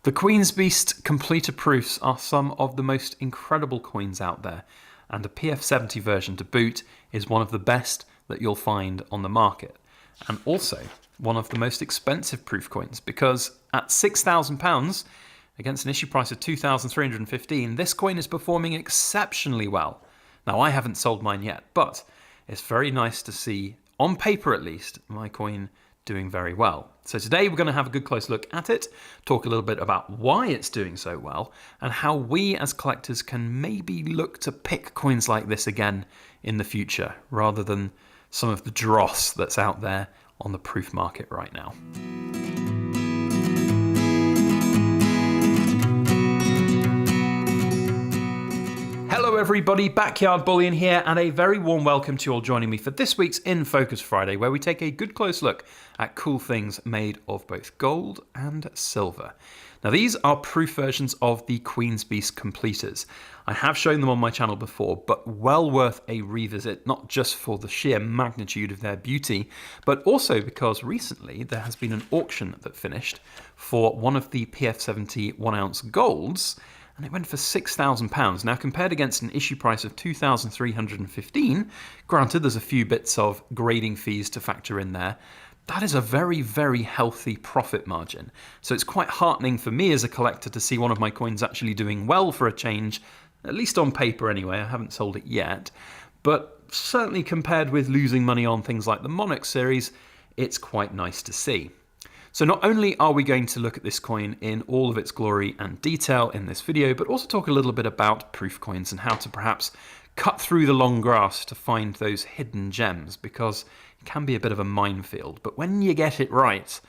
The Queen's Beast completer proofs are some of the most incredible coins out there, and a PF70 version to boot is one of the best that you'll find on the market, and also one of the most expensive proof coins, because at £6,000 against an issue price of $2,315, this coin is performing exceptionally well. Now, I haven't sold mine yet, but it's very nice to see, on paper at least, my coin doing very well. So today we're going to have a good close look at it, talk a little bit about why it's doing so well, and how we as collectors can maybe look to pick coins like this again in the future, rather than some of the dross that's out there on the proof market right now. Hello everybody, Backyard Bullion here, and a very warm welcome to you all joining me for this week's In Focus Friday, where we take a good close look at cool things made of both gold and silver. Now, these are proof versions of the Queen's Beast completers. I have shown them on my channel before, but well worth a revisit, not just for the sheer magnitude of their beauty, but also because recently there has been an auction that finished for one of the PF70 1-ounce golds, and it went for £6,000. Now, compared against an issue price of $2,315, granted there's a few bits of grading fees to factor in there, that is a very, very healthy profit margin. So it's quite heartening for me as a collector to see one of my coins actually doing well for a change, at least on paper anyway. I haven't sold it yet, but certainly compared with losing money on things like the Monarch series, it's quite nice to see. So not only are we going to look at this coin in all of its glory and detail in this video, but also talk a little bit about proof coins and how to perhaps cut through the long grass to find those hidden gems, because it can be a bit of a minefield. But when you get it right,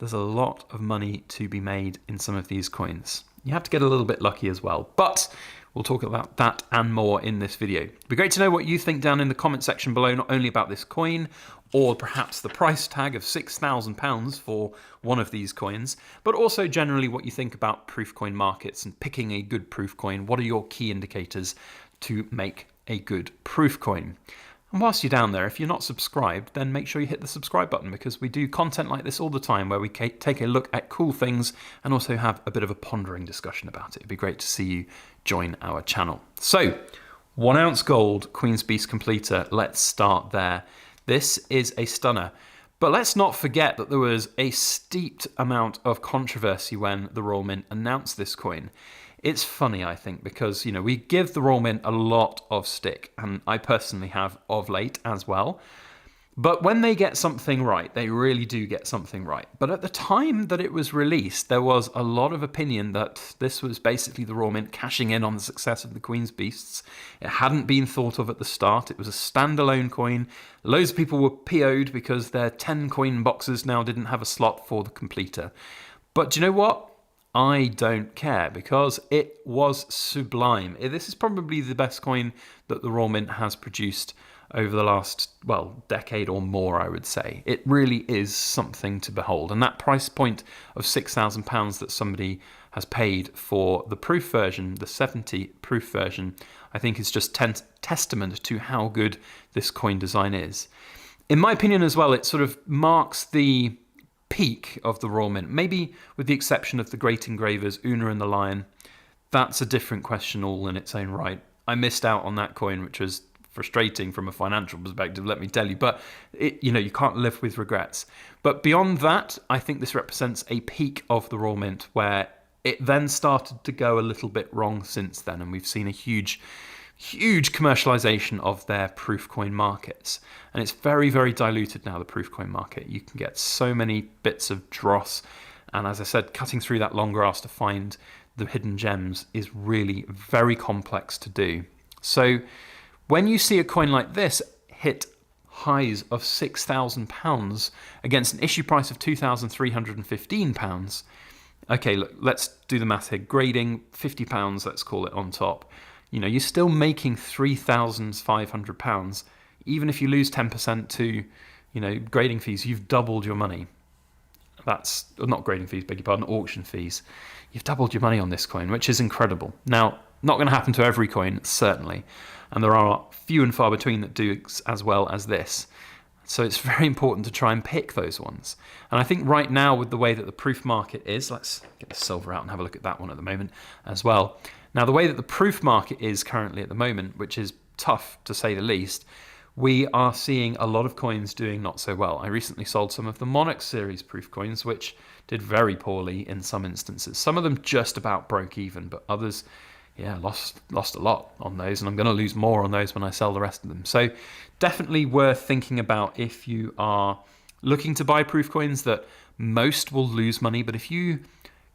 there's a lot of money to be made in some of these coins. You have to get a little bit lucky as well, but we'll talk about that and more in this video. It'd be great to know what you think down in the comment section below, not only about this coin, or perhaps the price tag of £6,000 for one of these coins, but also generally what you think about proof coin markets and picking a good proof coin. What are your key indicators to make a good proof coin? And whilst you're down there, if you're not subscribed, then make sure you hit the subscribe button, because we do content like this all the time where we take a look at cool things and also have a bit of a pondering discussion about it. It'd be great to see you join our channel. So, 1-ounce gold Queen's Beast completer, let's start there. This is a stunner, but let's not forget that there was a steeped amount of controversy when the Royal Mint announced this coin. It's funny, I think, because, you know, we give the Royal Mint a lot of stick, and I personally have of late as well. But when they get something right, they really do get something right. But at the time that it was released, there was a lot of opinion that this was basically the Royal Mint cashing in on the success of the Queen's Beasts. It hadn't been thought of at the start. It was a standalone coin. Loads of people were PO'd because their 10 coin boxes now didn't have a slot for the completer. But do you know what? I don't care, because it was sublime. This is probably the best coin that the Royal Mint has produced over the last, well, decade or more, I would say. It really is something to behold. And that price point of £6,000 that somebody has paid for the proof version, the 70 proof version, I think is just testament to how good this coin design is. In my opinion as well, it sort of marks the peak of the Royal Mint, maybe with the exception of the great engravers Una and the Lion. That's a different question all in its own right. I missed out on that coin, which was frustrating from a financial perspective, let me tell you, but you know, you can't live with regrets. But beyond that, I think this represents a peak of the Royal Mint, where it then started to go a little bit wrong since then, and we've seen a huge commercialization of their proof coin markets. And it's very, very diluted now, the proof coin market. You can get so many bits of dross. And as I said, cutting through that long grass to find the hidden gems is really very complex to do. So when you see a coin like this hit highs of £6,000 against an issue price of £2,315, okay, look, let's do the math here. Grading, £50, let's call it, on top. You know, you're still making £3,500. Even if you lose 10% to, you know, grading fees, you've doubled your money. That's not grading fees, beg your pardon, auction fees. You've doubled your money on this coin, which is incredible. Now, not going to happen to every coin, certainly. And there are few and far between that do as well as this. So it's very important to try and pick those ones. And I think right now, with the way that the proof market is, let's get the silver out and have a look at that one at the moment as well. Now, the way that the proof market is currently at the moment, which is tough to say the least, we are seeing a lot of coins doing not so well. I recently sold some of the Monarch series proof coins, which did very poorly in some instances. Some of them just about broke even, but others, yeah, lost a lot on those, and I'm going to lose more on those when I sell the rest of them. So definitely worth thinking about if you are looking to buy proof coins that most will lose money, but if you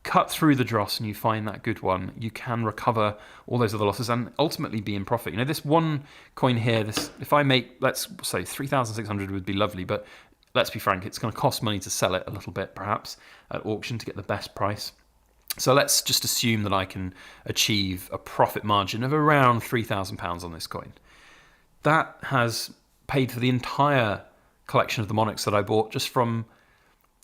cut through the dross and you find that good one, you can recover all those other losses and ultimately be in profit. You know, this one coin here, this, if I make, let's say 3,600 would be lovely, but let's be frank, it's going to cost money to sell it a little bit, perhaps, at auction to get the best price. So let's just assume that I can achieve a profit margin of around £3,000 on this coin. That has paid for the entire collection of the Monarchs that I bought just from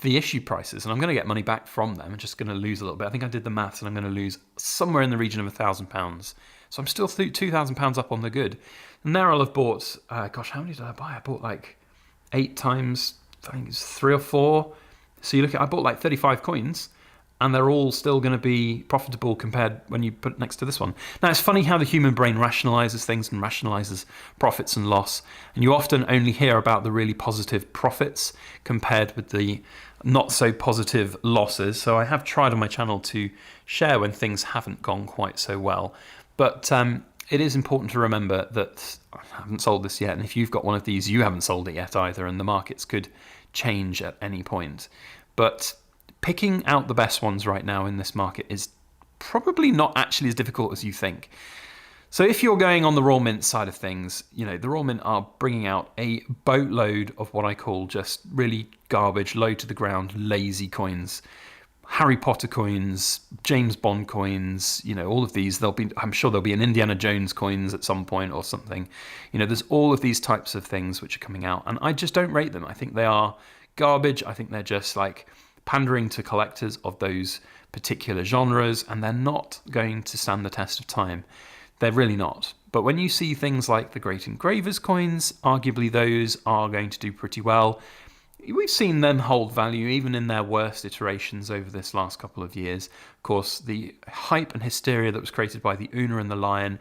the issue prices, and I'm going to get money back from them. I'm just going to lose a little bit. I think I did the maths, and I'm going to lose somewhere in the region of £1,000. So I'm still £2,000 up on the good. And there I'll have bought, gosh, how many did I buy? I bought like 8 times, I think it's 3 or 4. So you look at, I bought like 35 coins, and they're all still going to be profitable compared when you put it next to this one. Now, it's funny how the human brain rationalizes things and rationalizes profits and loss. And you often only hear about the really positive profits compared with the not so positive losses. So I have tried on my channel to share when things haven't gone quite so well. But it is important to remember that I haven't sold this yet. And if you've got one of these, you haven't sold it yet either. And the markets could change at any point. But picking out the best ones right now in this market is probably not actually as difficult as you think. So if you're going on the Royal Mint side of things, you know, the Royal Mint are bringing out a boatload of what I call just really garbage, low to the ground, lazy coins. Harry Potter coins, James Bond coins, you know, all of these. I'm sure there'll be an Indiana Jones coins at some point or something. You know, there's all of these types of things which are coming out, and I just don't rate them. I think they are garbage. I think they're just like pandering to collectors of those particular genres, and they're not going to stand the test of time. They're really not. But when you see things like the Great Engravers coins, arguably those are going to do pretty well. We've seen them hold value even in their worst iterations over this last couple of years. Of course, the hype and hysteria that was created by the Una and the Lion,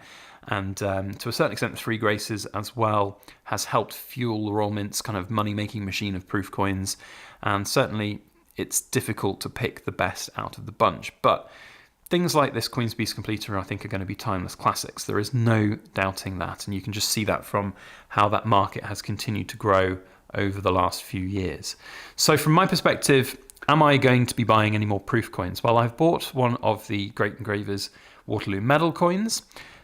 and to a certain extent the Three Graces as well, has helped fuel the Royal Mint's kind of money-making machine of proof coins. And certainly it's difficult to pick the best out of the bunch. But things like this Queen's Beast Completer, I think, are going to be timeless classics. There is no doubting that, and you can just see that from how that market has continued to grow over the last few years. So from my perspective, am I going to be buying any more proof coins? Well, I've bought one of the Great Engravers Waterloo medal coins.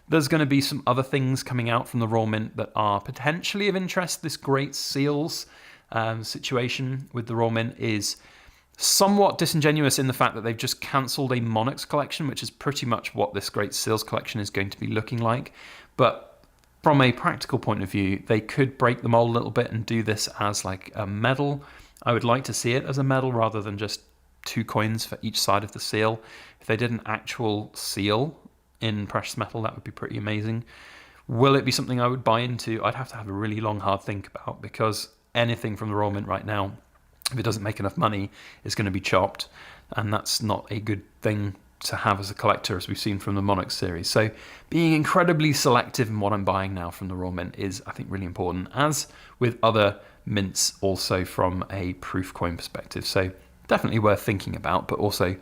There's going to be some other things coming out from the Royal Mint that are potentially of interest. This Great Seals situation with the Royal Mint is somewhat disingenuous in the fact that they've just cancelled a Monarchs collection, which is pretty much what this Great Seals collection is going to be looking like. But from a practical point of view, they could break the mold a little bit and do this as like a medal. I would like to see it as a medal rather than just 2 coins for each side of the seal. If they did an actual seal in precious metal, that would be pretty amazing. Will it be something I would buy into? I'd have to have a really long, hard think about, because anything from the Royal Mint right now, if it doesn't make enough money, it's going to be chopped, and that's not a good thing to have as a collector, as we've seen from the Monarch series. So being incredibly selective in what I'm buying now from the Royal Mint is, I think, really important, as with other mints also from a proof coin perspective. So definitely worth thinking about, but also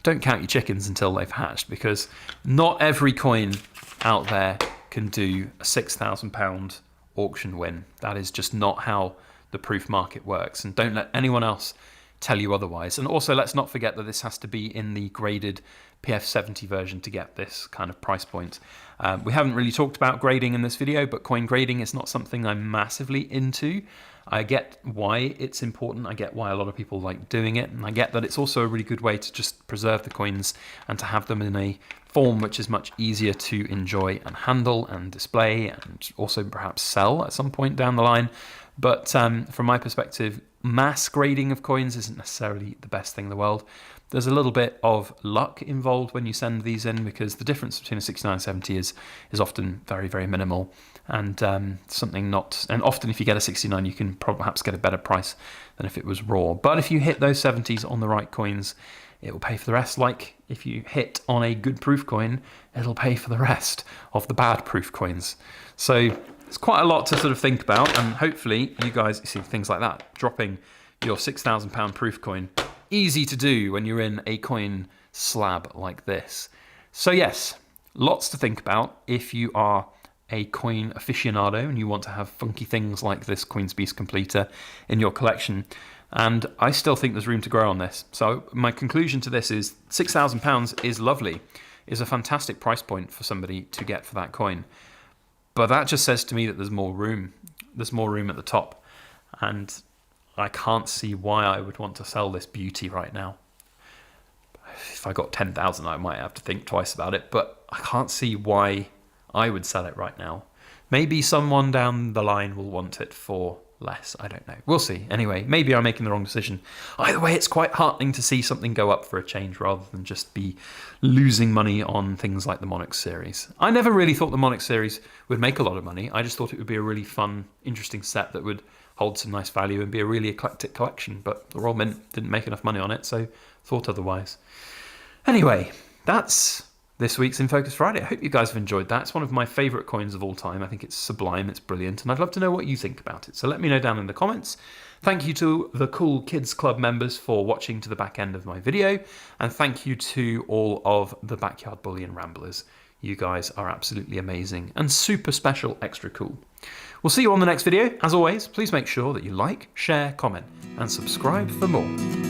don't count your chickens until they've hatched, because not every coin out there can do a £6,000 auction win. That is just not how the proof market works, and don't let anyone else tell you otherwise. And also, let's not forget that this has to be in the graded PF70 version to get this kind of price point. We haven't really talked about grading in this video, but coin grading is not something I'm massively into. I get why it's important, I get why a lot of people like doing it, and I get that it's also a really good way to just preserve the coins and to have them in a form which is much easier to enjoy and handle and display, and also perhaps sell at some point down the line. But from my perspective, mass grading of coins isn't necessarily the best thing in the world. There's a little bit of luck involved when you send these in, because the difference between a 69 and 70 is often very, very minimal, and something not. And often, if you get a 69, you can perhaps get a better price than if it was raw. But if you hit those 70s on the right coins, it will pay for the rest. Like if you hit on a good proof coin, it'll pay for the rest of the bad proof coins. So it's quite a lot to sort of think about, and hopefully you guys see things like that. Dropping your £6,000 proof coin, easy to do when you're in a coin slab like this. So yes, lots to think about if you are a coin aficionado and you want to have funky things like this Queen's Beast Completer in your collection. And I still think there's room to grow on this. So my conclusion to this is £6,000 is lovely, is a fantastic price point for somebody to get for that coin. But that just says to me that there's more room. There's more room at the top. And I can't see why I would want to sell this beauty right now. If I got 10,000, I might have to think twice about it, but I can't see why I would sell it right now. Maybe someone down the line will want it for less. I don't know. We'll see. Anyway, maybe I'm making the wrong decision. Either way, it's quite heartening to see something go up for a change rather than just be losing money on things like the Monarch series. I never really thought the Monarch series would make a lot of money. I just thought it would be a really fun, interesting set that would hold some nice value and be a really eclectic collection. But the Royal Mint didn't make enough money on it, so thought otherwise. Anyway, that's this week's In Focus Friday. I hope you guys have enjoyed that. It's one of my favourite coins of all time. I think it's sublime, it's brilliant, and I'd love to know what you think about it. So let me know down in the comments. Thank you to the Cool Kids Club members for watching to the back end of my video, and thank you to all of the Backyard Bullion Ramblers. You guys are absolutely amazing and super special, extra cool. We'll see you on the next video. As always, please make sure that you like, share, comment, and subscribe for more.